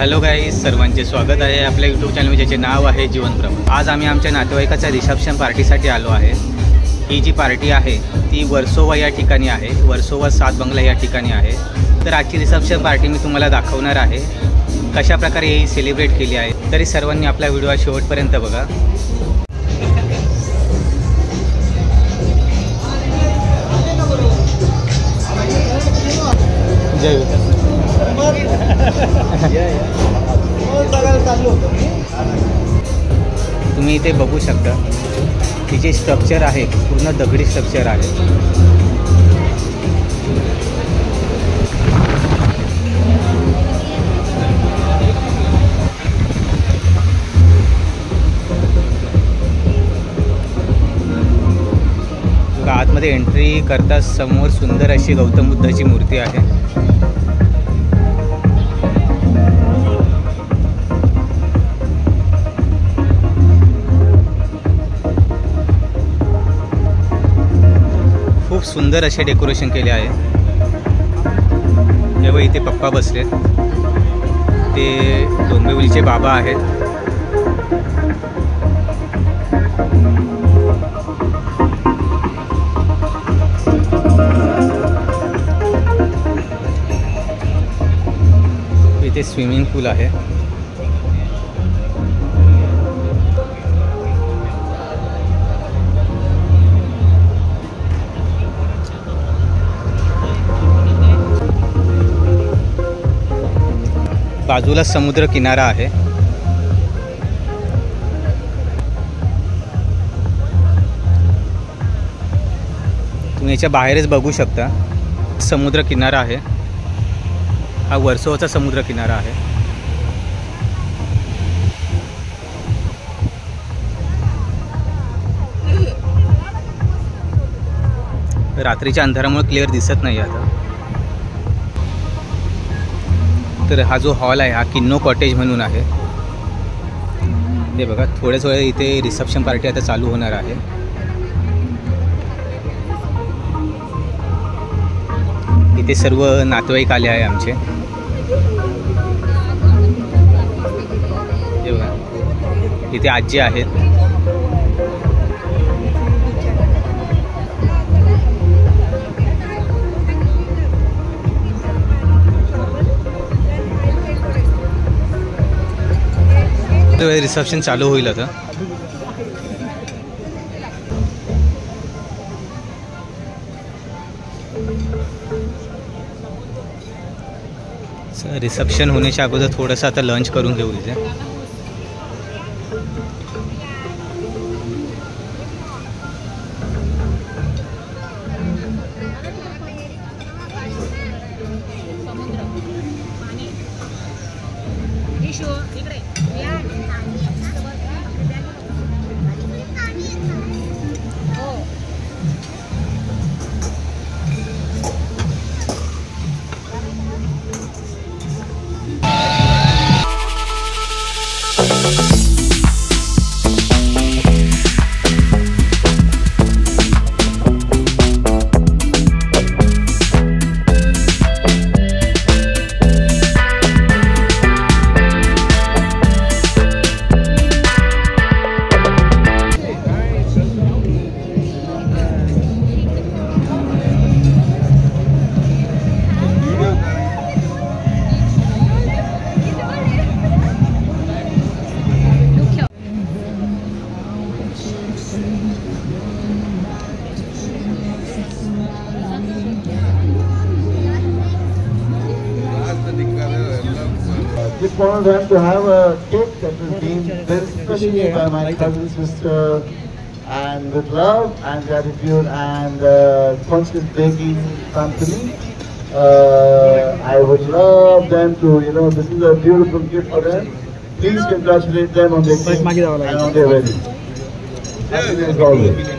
Hello guys, सर्वांचे स्वागत आहे आपल्या यूट्यूब चॅनल ज्याचे नाव आहे जीवनप्रभ। आज आम्ही आमच्या नातेवाईकाच्या रिसेप्शन पार्टीसाठी आलो आहे। ही जी पार्टी आहे ती वर्सोवा या ठिकाणी आहे, वर्सोवा 7 बंगला या ठिकाणी आहे। तर आजची रिसेप्शन पार्टी मी तुम्हाला दाखवणार आहे कशा प्रकारे ही सेलिब्रेट केली आहे। तरी सर्वांनी आपला व्हिडिओ शेवटपर्यंत बघा। जय तुम्ही इथे बघू शकता की जे स्ट्रक्चर आहे पूर्ण दगडी स्ट्रक्चर आहे। आतमध्ये एंट्री करता समोर सुंदर अशी गौतम बुद्धाची मूर्ती आहे। खूप सुंदर असे डेकोरेशन केले आहे। जेव्हा इथे पप्पा बसलेत, ते डोंबिवलीचे बाबा आहेत। इथे स्विमिंग पूल आहे। बाजूला समुद्र किनारा आहे। तुम्ही याच्या बाहेरच बघू शकता समुद्र किनारा आहे। हा वर्सोवाचा समुद्र किनारा आहे। रात्रीच्या अंधारामुळे क्लिअर दिसत नाही आता। तर हा जो हॉल आहे हा किन्नो कॉटेज म्हणून आहे। हे बघा, थोड्याच वेळ इथे रिसेप्शन पार्टी आता चालू होणार आहे। इथे सर्व नातेवाईक आले आहे आमचे। हे बघा, इथे आजी आहेत। रिसेप्शन चालू होईल आता। रिसेप्शन होण्याच्या अगोदर थोडंसं आता लंच करून घेऊ इथे। Just wanted them to have a cake that was being very specially by my cousin sister, and with love and gratitude and Conscious Baking Company. I would love them to, this is a beautiful gift for them. Please congratulate them on their cake and on their wedding. Happiness always.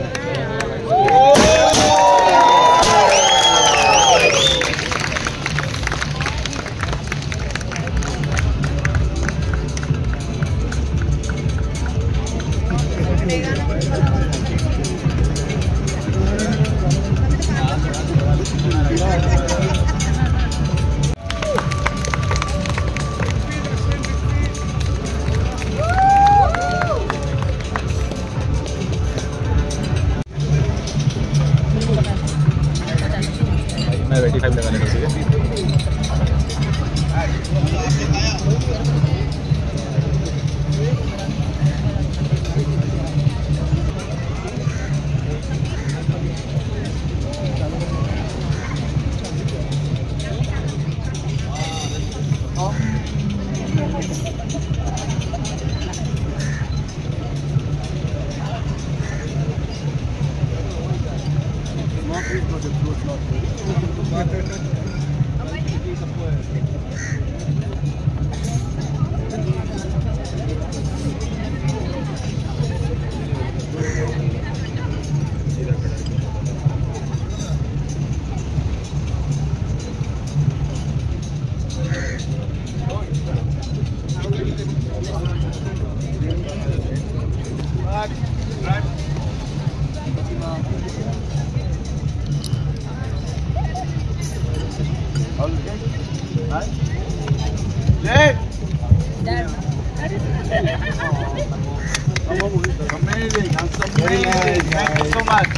Amazing, very nice. Thank you so much.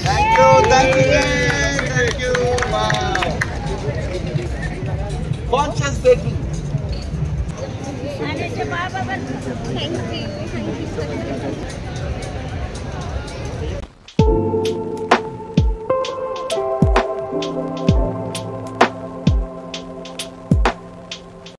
Thank you, thank you. Wow. Conscious baking. Thank you so much.